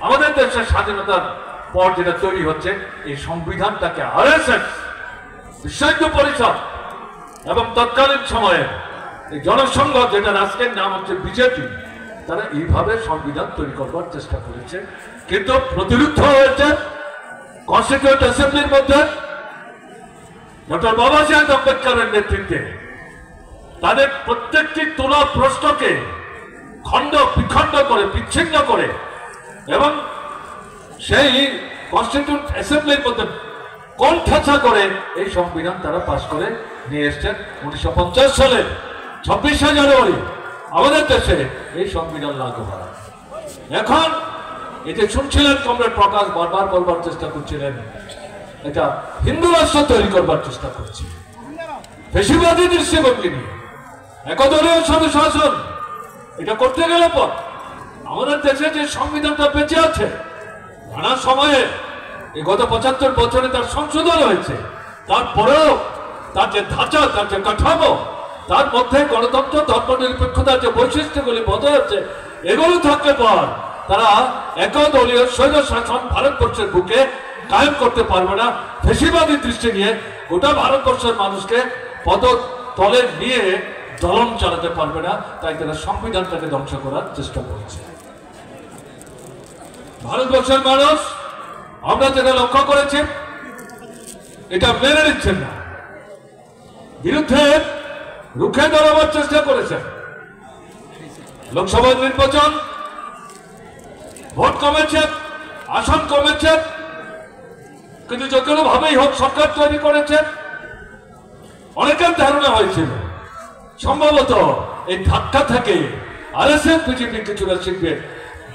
আমাদের দেশের স্বাধীনতার পর যেটা তৈরি হচ্ছে, এই সংবিধানটাকে আরএসএস, বিশ্ব পরিষদ এবং তৎকালীন সময়ে এই জনসংঘ, যেটা রাষ্ট্রের নাম হচ্ছে বিজেপি, তারা এইভাবে সংবিধান তৈরি করবার চেষ্টা করেছে, কিন্তু প্রতিরুদ্ধ হয়েছে কনস্টিটিউয়েন্ট অ্যাসেম্বলির মধ্যে ডক্টর বাবা সাহেব আম্বেদকরের নেতৃত্বে। তাদের প্রত্যেকটি তোলা প্রশ্নকে খণ্ড বিখণ্ড করে, বিচ্ছিন্ন করে এবং সেই কনস্টিটিউয়েন্ট অ্যাসেম্বলির মধ্যে কোণঠাসা করে এই সংবিধান তারা পাশ করে নিয়ে এসছেন। 1950 সালের 26শে জানুয়ারি আমাদের দেশে এই সংবিধান লাগু হয়। এখন এই যে শুনছিলেন কমরেড প্রকাশ বারবার বলবার চেষ্টা করছিলেন, এটা হিন্দু রাষ্ট্র তৈরি করবার চেষ্টা করছে, ফ্যাসিবাদী দৃষ্টিভঙ্গি নিয়ে একদলীয় স্বৈরশাসন। এটা করতে গেলে পর আমাদের দেশে যে সংবিধানটা বেঁচে আছে, নানা সময়ে এই গত 75 বছরে তার সংশোধন হয়েছে, তারপরেও তার যে ধাঁচা, তার যে কাঠামো, তার মধ্যে গণতন্ত্র, ধর্মনিরপেক্ষতার যে বৈশিষ্ট্যগুলি বজায় আছে, এগুলো থাকলে পর তারা একদলীয় স্বৈরশাসন ভারতবর্ষের বুকে কায়েম করতে পারবে না। ফ্যাসিবাদী দৃষ্টি নিয়ে গোটা ভারতবর্ষের মানুষকে পদতলে নিয়ে দলন চালাতে পারবে না, তাই তারা সংবিধানটাকে ধ্বংস করার চেষ্টা করছে। ভারতবর্ষের মানুষ, আমরা যেটা লক্ষ্য করেছি, এটা মেনে নিচ্ছেন না, বিরুদ্ধে রুখে দাঁড়াবার চেষ্টা করেছেন। লোকসভা নির্বাচন, ভোট কমেছে, আসন কমেছে, কিন্তু যে কোনো ভাবেই হোক সরকার তৈরি করেছেন। অনেকের ধারণা হয়েছিল সম্ভবত এই ধাক্কা থেকে আরএসএস বিজেপি কিছুটা শিখবে।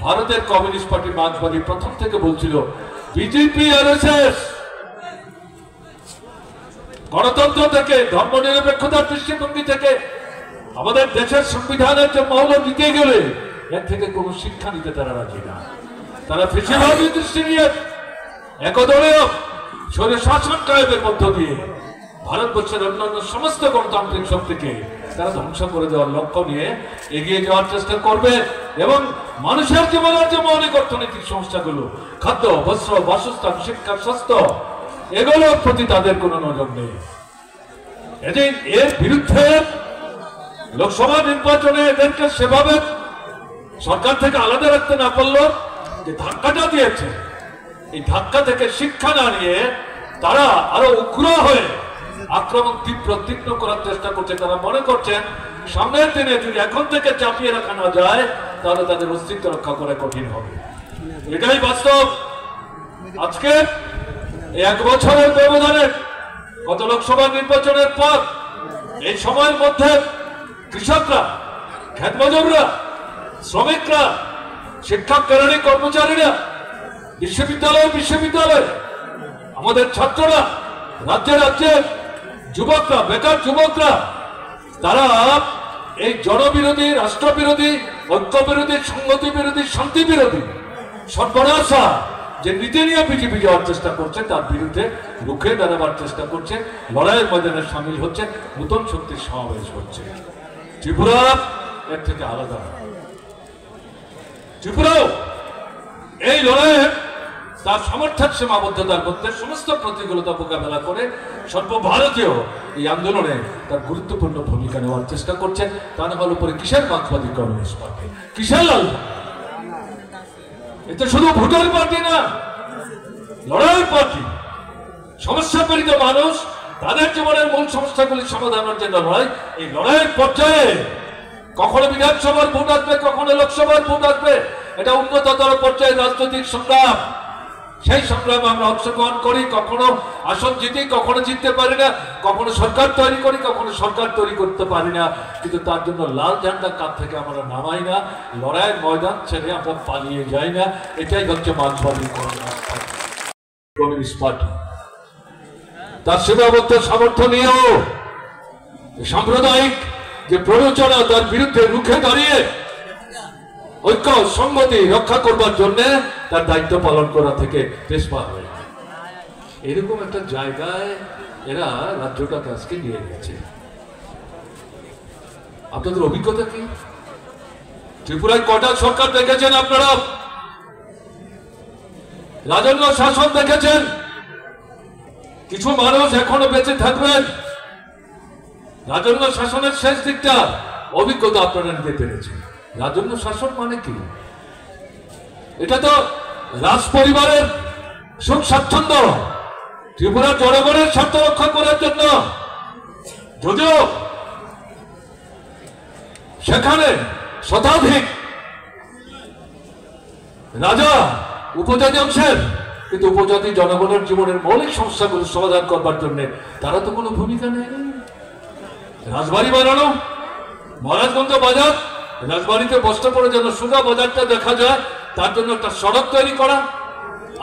ভারতের কমিউনিস্ট পার্টি, মার্ক্সবাদী প্রথম থেকে বলছিল বিজেপি আরএসএস গণতন্ত্র থেকে, ধর্মনিরপেক্ষতার দৃষ্টিভঙ্গি থেকে আমাদের দেশের সংবিধানের যে মৌল নিতে গেলে এর থেকে কোনো শিক্ষা নিতে তারা রাজি না। তারা ফ্যাসিবাদী দৃষ্টি নিয়ে একদলীয় স্বৈরশাসন কায়েমের মধ্য দিয়ে ভারতবর্ষের অন্যান্য সমস্ত গণতান্ত্রিক শক্তিকে তারা ধ্বংস করে দেওয়ার লক্ষ্য নিয়ে এগিয়ে যাওয়ার চেষ্টা করবে এবং মানুষের জীবনের যে মৌলিক অর্থনৈতিক সমস্যাগুলো, খাদ্য, বস্ত্র, বাসস্থান, শিক্ষা, স্বাস্থ্য, এগুলোর প্রতি তাদের কোনো নজর নেই। এর বিরুদ্ধে লোকসভা নির্বাচনে এদেরকে সেভাবে সরকার থেকে আলাদা রাখতে না পারলো, যে ধাক্কাটা দিয়েছে, এই ধাক্কা থেকে শিক্ষা না নিয়ে তারা আরো উগ্র হয়ে আক্রমণ তীব্র করার চেষ্টা করছে। তারা মনে করছেন সামনের দিনে যদি এখন থেকে চাপিয়ে রাখা না যায় তাহলে তাদের অস্তিত্ব রক্ষা করা কঠিন হবে। এটাই বাস্তব। আজকে এই 1 বছরের ব্যবধানে গত লোকসভা নির্বাচনের পর এই সময়ের মধ্যে কৃষকরা, ক্ষেত মজুররা, শ্রমিকরা, শিক্ষক, কেরানি, কর্মচারীরা, বিশ্ববিদ্যালয়, আমাদের ছাত্ররা, রাজ্যে যুবকরা, বেকার যুবকরা, তারা এই জনবিরোধী, রাষ্ট্রবিরোধী, ঐক্য বিরোধী, সংহতি বিরোধী, শান্তি বিরোধী সর্বনাশা যে নীতি নিয়ে বিজেপি যাওয়ার চেষ্টা করছে, তার বিরুদ্ধে রুখে দাঁড়াবার চেষ্টা করছে, লড়াইয়ের ময়দানে সামিল হচ্ছে, নতুন শক্তির সমাবেশ হচ্ছে। ত্রিপুরা এর থেকে আলাদা। ত্রিপুরাও এই লড়াইয়ে তার সমর্থক সীমাবদ্ধতার মধ্যে সমস্ত প্রতিকূলতা মোকাবেলা করে সর্বভারতীয় এই আন্দোলনে তার গুরুত্বপূর্ণ ভূমিকা নেওয়ার চেষ্টা করছে। তার হল উপরে কিসের মার্ক্সবাদী কমিউনিস্ট পার্টি, কিসের লাল? এটা শুধু ভোটার পার্টি না, লড়াই পার্টি। সমস্যা পীড়িত মানুষ, তাদের জীবনের মূল সমস্যাগুলি সমাধানের জন্য লড়াই। এই লড়াইয়ের পর্যায়ে কখনো বিধানসভার ভোট আসবে, কখনো লোকসভার ভোট আসবে, এটা উন্নততর পর্যায়ে রাজনৈতিক সংগ্রাম। সেই সংগ্রামে আমরা অংশগ্রহণ করি, কখনো আসন জিতি, কখনো জিততে পারি না, কখনো সরকার তৈরি করি, কখনো সরকার তৈরি করতে পারি না, কিন্তু তার জন্য লাল ঝান্ডা কাঁধ থেকে আমরা নামাই না, লড়াইয়ের ময়দান ছেড়ে আমরা পালিয়ে যাই না। এটাই হচ্ছে মার্ক্সবাদী কমিউনিস্ট পার্টি। তার সীমাবদ্ধ সামর্থ্য নিয়েও সাম্প্রদায়িক যে প্ররোচনা, তার বিরুদ্ধে রুখে দাঁড়িয়ে ঐক্য সংহতি রক্ষা করবার জন্য তার দায়িত্ব পালন করা থেকে পেছপা হয়ে এরকম একটা জায়গায় এরা রাজ্যটাকে আজকে নিয়ে গেছে। আপনাদের অভিজ্ঞতা কি? ত্রিপুরায় কটা সরকার দেখেছেন আপনারা? রাজন্য শাসন দেখেছেন, কিছু মানুষ এখনো বেঁচে থাকবেন। রাজন্য শাসনের শেষ দিকটা অভিজ্ঞতা আপনারা নিতে পেরেছেন। রাজন্য শাসন মানে কি? এটা তো রাজ পরিবারের সুখ স্বাচ্ছন্দ্য, ত্রিপুরার জনগণের স্বার্থ রক্ষা করার জন্য। যদিও সেখানে শতাধিক রাজা উপজাতি অংশের, কিন্তু উপজাতি জনগণের জীবনের মৌলিক সমস্যাগুলো সমাধান করবার জন্য তারা তো কোনো ভূমিকা নেই। রাজবাড়ি বানানো, মহারাজগঞ্জ বাজার, রাজবাড়িতে বসতে পড়ে যেন সোজা বাজারটা দেখা যায় তার জন্য একটা সড়ক তৈরি করা।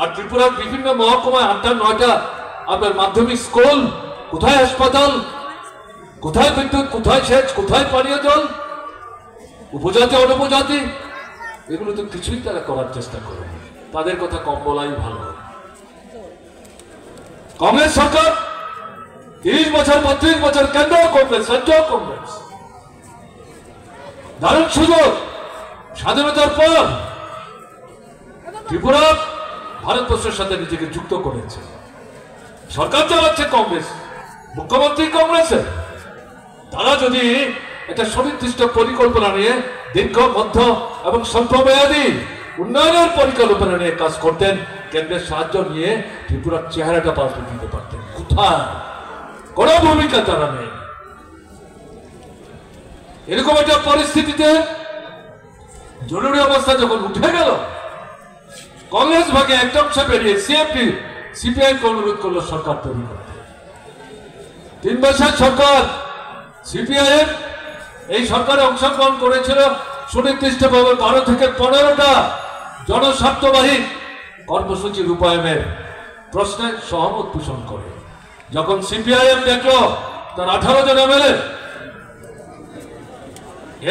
আর ত্রিপুরার বিভিন্ন মহকুমায় 8টা 9টা আপনার মাধ্যমিক স্কুল, কোথায় হাসপাতাল, কোথায় বিদ্যুৎ, কোথায় সেচ, কোথায় পানীয় জল, উপজাতি অনুপজাতি, এগুলো তো কিছুই তারা করার চেষ্টা করে। তাদের কথা কম বলাই ভালো। কংগ্রেস সরকার 30 বছর 32 বছর কেন্দ্র কংগ্রেস, রাজ্য কংগ্রেস, দারুণ সুযোগ। স্বাধীনতার পর ত্রিপুরা ভারতবর্ষের সাথে নিজেকে যুক্ত করেছে। সরকার চালাচ্ছে কংগ্রেস, মুখ্যমন্ত্রী কংগ্রেসের। তারা যদি একটা সুনির্দিষ্ট পরিকল্পনা নিয়ে দীর্ঘ, মধ্য এবং স্বল্পমেয়াদী উন্নয়নের পরিকল্পনা নিয়ে কাজ করতেন, কেন্দ্রের সাহায্য নিয়ে ত্রিপুরার চেহারাটা পাল্টে দিতে পারতেন। কোথায়? কোন ভূমিকা তারা নেই। এরকম একটা পরিস্থিতিতে জরুরি অবস্থা যখন উঠে গেল, কংগ্রেস ভাগে একটা অংশ বেরিয়ে সিএফটি সিপিআই কে অনুরোধ করলো সরকার তৈরি করতে। 3 বছর সরকার সিপিআইএম এই সরকারে অংশগ্রহণ করেছিল সুনির্দিষ্টভাবে 12 থেকে 15টা জনস্বার্থবাহী কর্মসূচি রূপায়ণের প্রশ্নে সহমত পোষণ করে। যখন সিপিআইএম দেখলো তার 18 জন এমএলএ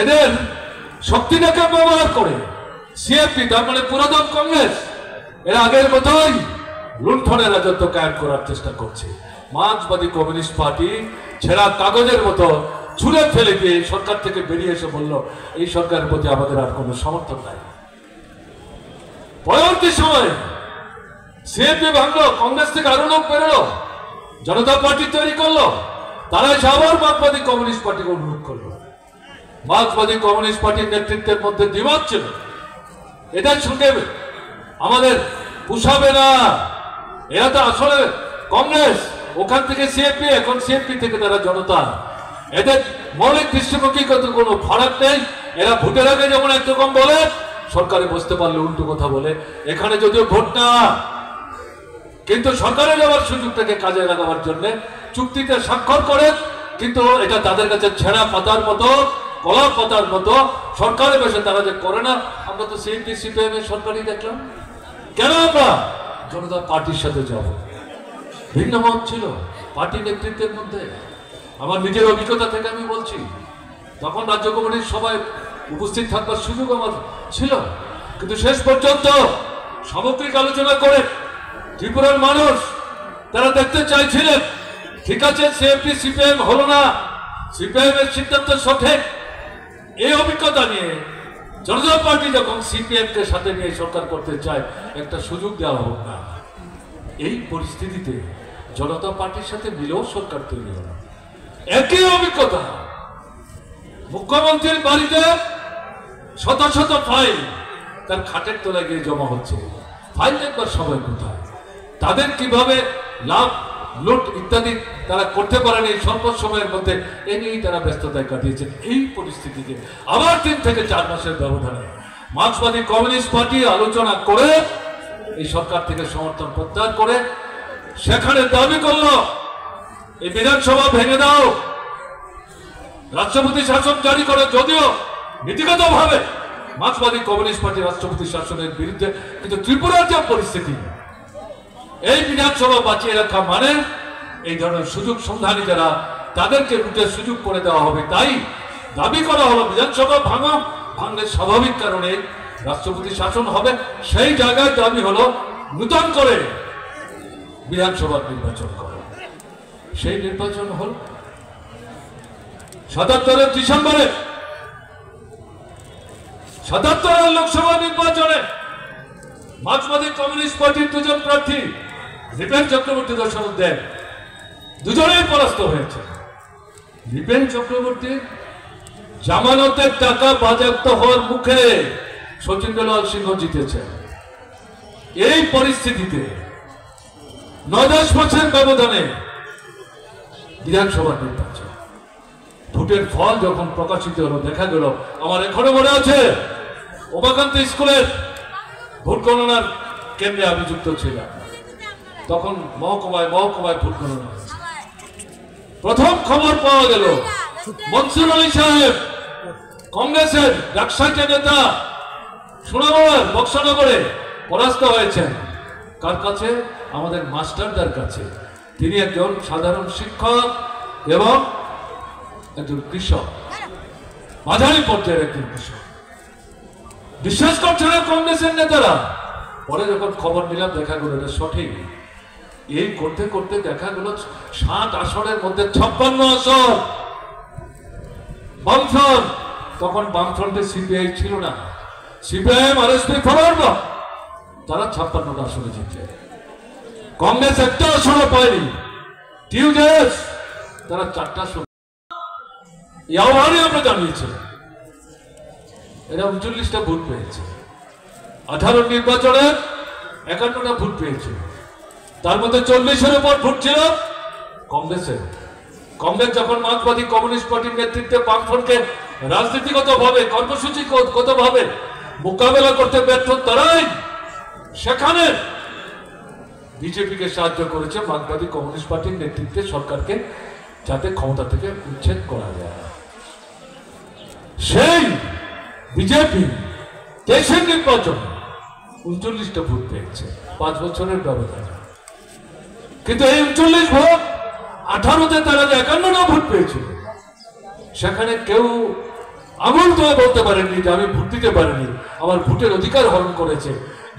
এদের শক্তিটাকে ব্যবহার করে সিএফপি, তার মানে পুরাতন কংগ্রেস, এর আগের মতোই লুণ্ঠনের রাজত্ব কায়েম করার চেষ্টা করছে। মার্ক্সবাদী কমিউনিস্ট পার্টি ছেঁড়া কাগজের মতো ছুঁড়ে ফেলে দিয়ে সরকার থেকে বেরিয়ে এসে বলল এই সরকারের প্রতি আমাদের আর কোনো সমর্থন নাই। পরবর্তী সময়ে সিএফপি ভাঙলো, কংগ্রেস থেকে আরো লোক বেরোলো, জনতা পার্টি তৈরি করলো। তারা এসে আবার মার্ক্সবাদী কমিউনিস্ট পার্টিকে অনুরোধ করলো। মার্ক্সবাদী কমিউনিস্ট পার্টির নেতৃত্বের মধ্যে দ্বিমত ছিল, এদের সঙ্গে আমাদের পুষাবে না, এরা তো আসলে কংগ্রেস, ওখান থেকে সিএফপি, এখন সিএফপি থেকে তারা জনতা, এদের মৌলিক দৃষ্টিভঙ্গিগত কোনো ফারাক নেই। এরা ভোটের আগে যেমন একরকম বলে, সরকারে বসতে পারলে উল্টো কথা বলে। এখানে যদিও ভোট না, কিন্তু সরকারে যাওয়ার সুযোগটাকে কাজে লাগাবার জন্য চুক্তিতে স্বাক্ষর করে, কিন্তু এটা তাদের কাছে ছেঁড়া পাতার মতো, কলা পাতার মতো। সরকারে বসে তারা যে করে না, আমরা তো সিএফটি সিপিএম এর সরকারই দেখলাম। কেন আমরা জনতা পার্টির সাথে যাব? ভিন্ন মত ছিল পার্টি নেতৃত্বের মধ্যে। আমার নিজের অভিজ্ঞতা থেকে আমি বলছি, তখন রাজ্য কমিটির সবাই উপস্থিত থাকবার সুযোগ আমার ছিল, কিন্তু শেষ পর্যন্ত সামগ্রিক আলোচনা করে ত্রিপুরার মানুষ তারা দেখতে চাইছিলেন, ঠিক আছে সিএফটি সিপিএম হলো না, সিপিএম এর সিদ্ধান্ত সঠিক। এই অভিজ্ঞতা নিয়ে জনতা পার্টি যখন সিপিএম কে সাথে নিয়ে সরকার করতে চায়, একটা সুযোগ দেওয়া হোক না। এই পরিস্থিতিতে জনতা পার্টির সাথে মিলেও সরকার তৈরি হল। একই অভিজ্ঞতা, মুখ্যমন্ত্রীর বাড়িতে শত শত ফাইল তার খাটের তলায় গিয়ে জমা হচ্ছে। ফাইল দেখবার সময় কোথায়? তাদের কিভাবে লাভ, লুট ইত্যাদি তারা করতে পারেন এই স্বল্প সময়ের মধ্যে, এ নিয়েই তারা ব্যস্ততায় কাটিয়েছেন। এই পরিস্থিতিতে আবার 3 থেকে 4 মাসের ব্যবধানে মার্ক্সবাদী কমিউনিস্ট পার্টি আলোচনা করে এই সরকার থেকে সমর্থন প্রত্যাহার করে সেখানে দাবি করলো এই বিধানসভা ভেঙে দাও, রাষ্ট্রপতি শাসন জারি করে। যদিও নীতিগতভাবে মার্ক্সবাদী কমিউনিস্ট পার্টি রাষ্ট্রপতি শাসনের বিরুদ্ধে, কিন্তু ত্রিপুরার যে পরিস্থিতি, এই বিধানসভা বাঁচিয়ে রাখা মানে এই ধরনের সুযোগ সন্ধানী যারা, তাদেরকে লুটের সুযোগ করে দেওয়া হবে। তাই দাবি করা হলো বিধানসভা ভাঙা, ভাঙলে স্বাভাবিক কারণে রাষ্ট্রপতি শাসন হবে। সেই জায়গায় দাবি হলো নূতন করে বিধানসভার নির্বাচন করা। সেই নির্বাচন হল 77-এর ডিসেম্বরে, 77-এর লোকসভা নির্বাচনে মার্ক্সবাদী কমিউনিস্ট পার্টির দুজন প্রার্থী দীপেন চক্রবর্তী দর্শন দেন, দুজনেই পরাস্ত হয়েছে। দীপেন চক্রবর্তী জামানতের টাকা বাজেয়াপ্ত হওয়ার মুখে শচীন্দ্রলাল সিংহ জিতেছে। এই পরিস্থিতিতে 9-10 বছর ব্যবধানে বিধানসভা নির্বাচন, ভোটের ফল যখন প্রকাশিত হলো দেখা গেল, আমার এখনো মনে আছে উমাকান্ত স্কুলের ভোট গণনার কেন্দ্রে আমি যুক্ত ছিলাম। তখন মহকুমায় ভোট গণনা হয়েছে। প্রথম খবর পাওয়া গেল মনসুর আলী সাহেব, কংগ্রেসের ডাকসাইটের নেতা, সুনামগঞ্জ বক্সনগরে পরাস্ত হয়েছেন। কার কাছে? আমাদের মাস্টারদার কাছে। তিনি একজন সাধারণ শিক্ষক এবং একজন কৃষক, মাঝারি পর্যায়ের একজন কৃষক। বিশ্বাস করছে না কংগ্রেসের নেতারা। পরে যখন খবর নিলাম দেখা গেল এটা সঠিক। এই করতে করতে দেখা গেল 60 আসনের মধ্যে 56 আসন বামফ্রন্ট। তখন বামফ্রন্টে সিপিআই ছিল না, সিপিআইএম আরএসপি ফরওয়ার্ড, তারা 56 আসনে জিতে। কংগ্রেস একটা আসনও পায়নি। টিউজেস তারা 4টা আসন, এই আহ্বানই আমরা জানিয়েছিলাম। এরা 39টা ভোট পেয়েছে। 18 নির্বাচনে 51টা ভোট পেয়েছে। তার মধ্যে 40-এর উপর ভোট ছিল কংগ্রেসের। কংগ্রেস যখন মার্ক্সবাদী কমিউনিস্ট পার্টির নেতৃত্বে বামফ্রন্টকে রাজনীতিগতভাবে কর্মসূচিগতভাবে মোকাবেলা করতে ব্যর্থ, তারাই সেখানে বিজেপিকে সাহায্য করেছে মার্ক্সবাদী কমিউনিস্ট পার্টির নেতৃত্বে সরকারকে, যাতে ক্ষমতা থেকে উচ্ছেদ করা যায়। সেই বিজেপি 23 নির্বাচন 39টা ভোট পেয়েছে 5 বছরের ব্যবধানে। কিন্তু এই 39 ভোট 18তে তারা যে 51টা ভোট পেয়েছিল, সেখানে কেউ আঙুল তুলে বলতে পারেননি যে আমি ভোট দিতে পারিনি, আমার ভোটের অধিকার হরণ করেছে,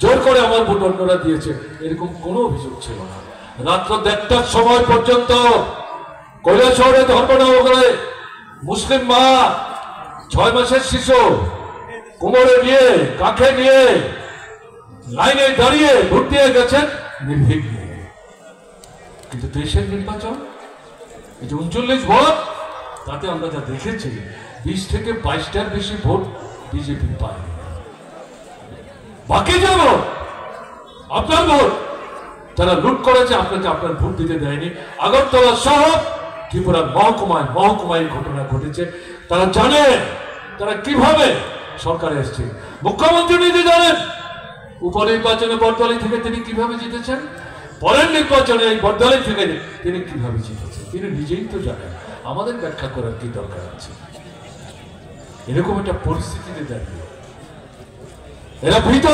জোর করে আমার ভোট অন্যরা দিয়েছে, এরকম কোনো অভিযোগ ছিল না। রাত্র 1:30টার সময় পর্যন্ত কৈলাসহরে ধর্মনগরে মুসলিম মা 6 মাসের শিশু কোমরে নিয়ে কাঁখে নিয়ে লাইনে দাঁড়িয়ে ভোট দিয়ে গেছেন নির্বিঘ্নে। কিন্তু 23-এর নির্বাচন, এই যে 39 ভোট, তাতে আমরা যা দেখেছি 20 থেকে 22টার বেশি ভোট বিজেপি পায়। বাকি যে ভোট আপনার ভোট, যারা লুট করেছে আপনাকে আপনার ভোট দিতে দেয়নি। আগরতলা সহ ত্রিপুরার মহকুমায় ঘটনা ঘটেছে। তারা জানে তারা কিভাবে সরকারে এসছে। মুখ্যমন্ত্রী নিজে জানেন উপনির্বাচনে বরদলি থেকে তিনি কিভাবে জিতেছেন, পরের নির্বাচনে এই বরদলি থেকে তিনি কিভাবে জিতেছেন তিনি নিজেই তো জানেন। আমাদের ব্যাখ্যা করার কি দরকার আছে? এরকম একটা পরিস্থিতিতে দাঁড়িয়ে এরা ভীত,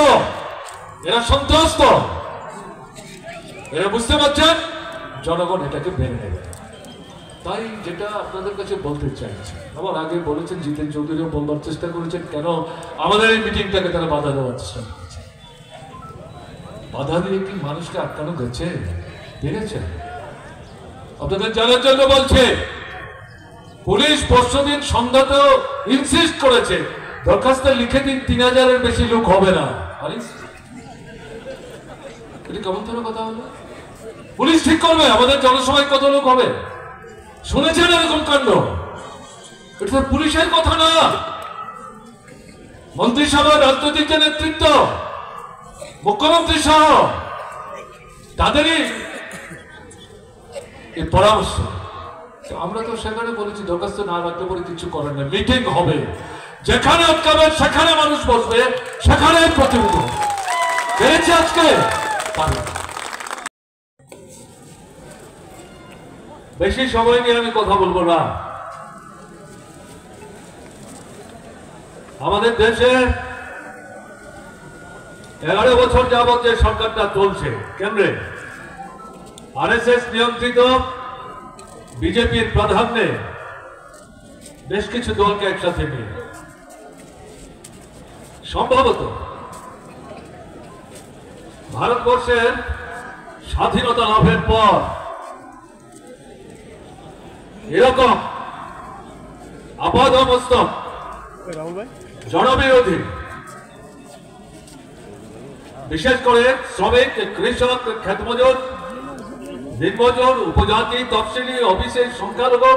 এরা সন্ত্রস্ত, এরা বুঝতে পারছেন জনগণ এটাকে মেনে নেবে। তাই যেটা আপনাদের কাছে বলতে চাইছি, আমার আগে বলেছেন জিতেন চৌধুরীও বলবার চেষ্টা করেছেন কেন আমাদের এই মিটিংটাকে তারা বাধা দেওয়ার চেষ্টা করেছে। বাধা দিয়ে কি মানুষকে আটকানো গেছে? পেরেছেন? আপনাদের জানার জন্য বলছে, পুলিশ পরশুদিন সন্ধ্যাতেও ইনসিস্ট করেছে দরখাস্ত লিখে দিন 3000-এর বেশি লোক হবে না। কেমন ধরনের কথা হলো? পুলিশ ঠিক করবে আমাদের জনসভায় কত লোক হবে। শুনেছেন এরকম কাণ্ড? এটা পুলিশের কথা না, মন্ত্রিসভার রাজনৈতিক যে নেতৃত্ব, মুখ্যমন্ত্রী সহ তাদেরই এই পরামর্শ। আমরা তো সেখানে বলেছি দরখাস্ত না রাখতে পারে কিছু করার নেই, মিটিং হবে, যেখানে আটকাবে সেখানে মানুষ বসবে, সেখানে প্রতিনিধি হবে। পেয়েছে আজকে বেশি সময় নিয়ে আমি কথা বলবো না। আমাদের দেশে 11 বছর যাবত যে সরকারটা চলছে কেন্দ্রে, আরএসএস নিয়ন্ত্রিত বিজেপির প্রাধান্যে বেশ কিছু দলকে একসাথে নিয়ে সম্ভবত ভারতবর্ষের স্বাধীনতা লাভের পর এরকম আপাদমস্তক জনবিরোধী বিশেষ করে শ্রমিক, কৃষক, ক্ষেতমজুর, দিনমজুর, উপজাতি, তফসিলি, ওবিসি, সংখ্যালঘু,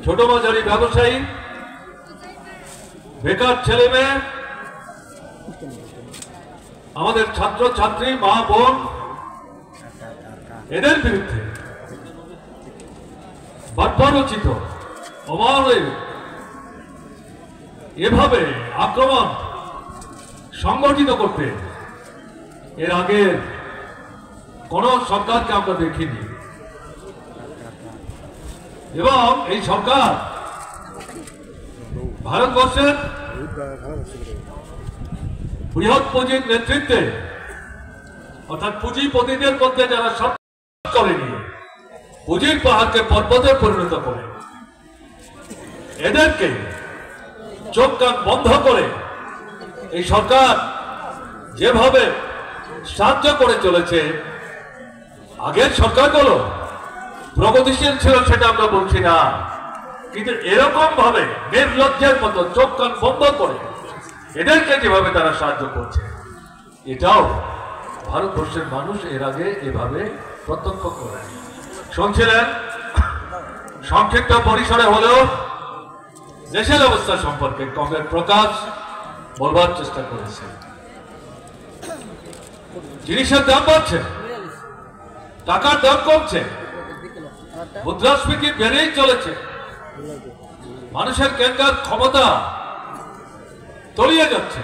ছোট মাঝারি ব্যবসায়ী, বেকার ছেলে মেয়ে, আমাদের ছাত্র ছাত্রী, মা বোন, এদের বিরুদ্ধে বর্বরোচিত অমানবিক এভাবে আক্রমণ সংগঠিত করতে এর আগে কোন সরকারকে আমরা দেখিনি এবং এই সরকার ভারতবর্ষের বৃহৎ পুঁজির নেতৃত্বে অর্থাৎ পুঁজিপতিদের মধ্যে যারা সব করে নিয়ে পুঁজির পাহাড়কে পর্বতে পরিণত করে এদেরকে চোখ কান বন্ধ করে এই সরকার যেভাবে সাহায্য করে চলেছে, আগের সরকারগুলো প্রগতিশীল ছিল সেটা আমরা বলছি না, কিন্তু এরকম ভাবে নির্লজ্জের মতো চোখ কান বন্ধ করে এদেরকে যেভাবে তারা সাহায্য করছে, এটাও ভারতবর্ষের মানুষ এর আগে এভাবে প্রত্যক্ষ করে শুনছিলেন। সংক্ষিপ্ত পরিসরে হলেও দেশের অবস্থা সম্পর্কে কমরেড প্রকাশ বলবার চেষ্টা করেছে। জিনিসের দাম বাড়ছে, টাকার দাম কমছে, মুদ্রাস্ফীতি বেড়েই চলেছে, মানুষের কেনার ক্ষমতা তলিয়ে যাচ্ছে,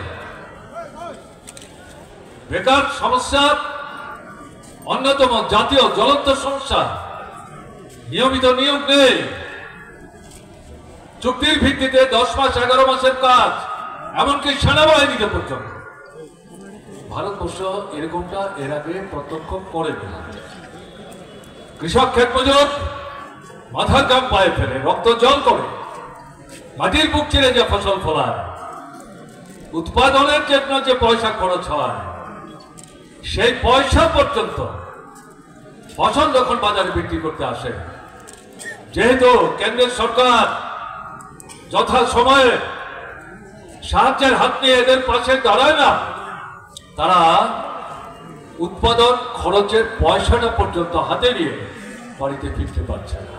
বেকার সমস্যা অন্যতম জাতীয় জ্বলন্ত সমস্যা, নিয়মিত নিয়োগ নেই, চুক্তির ভিত্তিতে 10 মাস 11 মাসের কাজ, এমনকি সেনাবাহিনীতে পর্যন্ত। ভারতবর্ষ এরকমটা এর আগে প্রত্যক্ষ করেনি। কৃষক ক্ষেতমজুর মাথার ঘাম পায়ে ফেলে রক্ত জল করে মাটির বুক চিরে যে ফসল ফলায়, উৎপাদনের জন্য যে পয়সা খরচ হয়, সেই পয়সা পর্যন্ত ফসল যখন বাজারে বিক্রি করতে আসে, যেহেতু কেন্দ্রের সরকার যথা সময়ে সাহায্যের হাত নিয়ে এদের পাশে দাঁড়ায় না, তারা উৎপাদন খরচের পয়সাটা পর্যন্ত হাতে নিয়ে বাড়িতে ফিরতে পারছে না।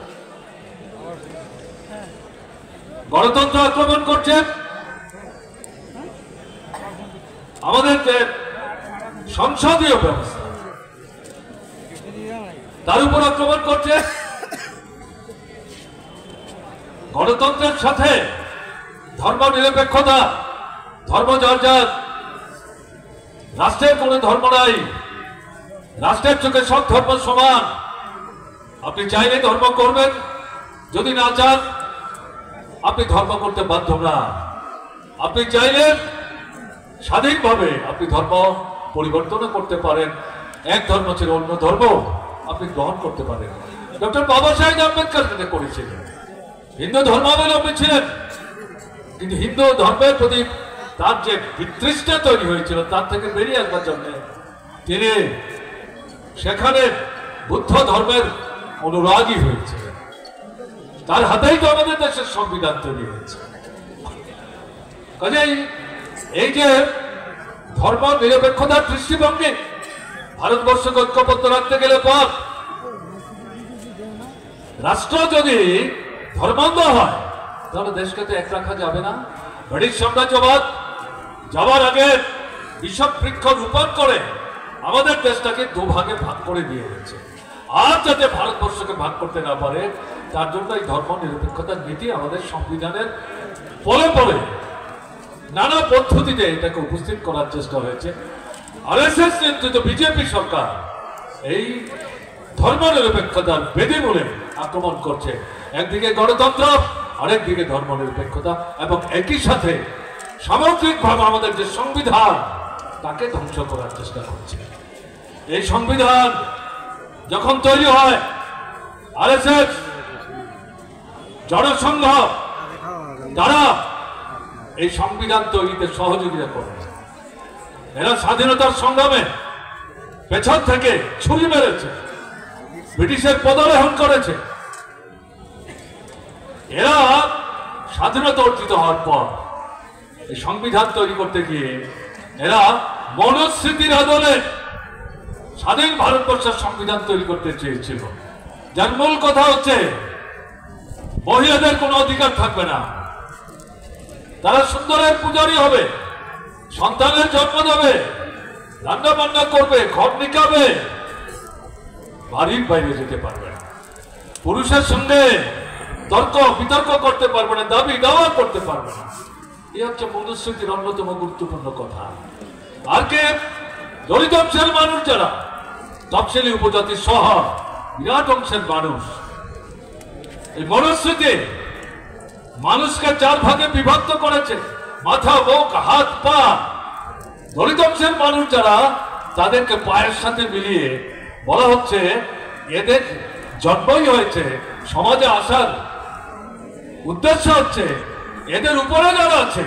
গণতন্ত্র আক্রমণ করছে, আমাদের যে সংসদীয় ব্যবস্থা তার উপর আক্রমণ করছে, গণতন্ত্রের সাথে ধর্ম নিরপেক্ষতা, ধর্ম জর্জার, রাষ্ট্রের কোন ধর্ম নাই, রাষ্ট্রের চোখে সব ধর্ম সমান, আপনি চাইলে ধর্ম করবেন, যদি না চান আপনি ধর্ম করতে বাধ্য না, আপনি চাইলে স্বাধীনভাবে আপনি ধর্ম পরিবর্তন করতে পারেন, এক ধর্ম ছিল অন্য ধর্ম আপনি গ্রহণ করতে পারেন। ডক্টর বাবা সাহেব আম্বেদকর যেটা করেছিলেন, হিন্দু ধর্মাবলম্বী ছিলেন, কিন্তু হিন্দু ধর্মের প্রতি তার যে বিতৃষ্ণা তৈরি হয়েছিল তার থেকে বেরিয়ে আসবার জন্য তিনি সেখানে বুদ্ধ ধর্মের অনুরাগী হয়েছিলেন। তার হাতেই তো আমাদের দেশের সংবিধান তৈরি হয়েছে। কাজেই এই যে ধর্ম নিরপেক্ষতার দৃষ্টিভঙ্গি ভারতবর্ষকে ঐক্যবদ্ধ রাখতে গেলে পথ, রাষ্ট্র যদি ধর্মান্ধ হয় তাহলে দেশকে তো এক রাখা যাবে না। ব্রিটিশ সাম্রাজ্যবাদ যাওয়ার আগে বিষম বৃক্ষ রোপণ করে আমাদের দেশটাকে দুভাগে ভাগ করে দিয়ে হয়েছে, আর যাতে ভারতবর্ষকে ভাগ করতে না পারে তার জন্য এই ধর্ম নিরপেক্ষতার নীতি আমাদের সংবিধানের পলে পলে নানা পদ্ধতিতে এটাকে উপস্থিত করার চেষ্টা হয়েছে। আরএসএস নেতৃত্ব বিজেপি সরকার এই ধর্ম নিরপেক্ষতার বেদী বলে আক্রমণ করছে, একদিকে গণতন্ত্র আরেকদিকে ধর্ম নিরপেক্ষতা, এবং একই সাথে সামগ্রিকভাবে আমাদের যে সংবিধান তাকে ধ্বংস করার চেষ্টা করছে। এই সংবিধান যখন তৈরি হয় আরএসএস জনসংঘ তারা এই সংবিধান তৈরিতে সহযোগিতা করে, এরা স্বাধীনতার সংগ্রামে পেছন থেকে ছুরি মেরেছে, ব্রিটিশের পদারোহণ করেছে। এরা স্বাধীনতা অর্জিত হওয়ার পর এই সংবিধান তৈরি করতে গিয়ে এরা মনুস্মৃতির আদলে স্বাধীন ভারতবর্ষের সংবিধান তৈরি করতে চেয়েছিল, যার মূল কথা হচ্ছে মহিলাদের কোনো অধিকার থাকবে না, তারা সুন্দরের পূজারী হবে, সন্তানের জন্ম দেবে, রান্না বান্না করবে, ঘর নিকাবে, বাড়ির বাইরে যেতে পারবে না, পুরুষের সঙ্গে তর্ক বিতর্ক করতে পারবে না, দাবি দাওয়া করতে পারবে না। এই হচ্ছে মনুস্মৃতির অন্যতম গুরুত্বপূর্ণ কথা। আর কে দলিত অংশের মানুষ যারা তফসিলি উপজাতি সহ বিরাট অংশের মানুষ, এই মনুস্মৃতি মানুষকে 4 ভাগে বিভক্ত করেছে, মাথা, বুক, হাত, পা। দলিত অংশের মানুষ যারা, তাদেরকে পায়ের সাথে মিলিয়ে বলা হচ্ছে এদের জন্মই হয়েছে সমাজে আসার উদ্দেশ্য হচ্ছে এদের উপরে যারা আছে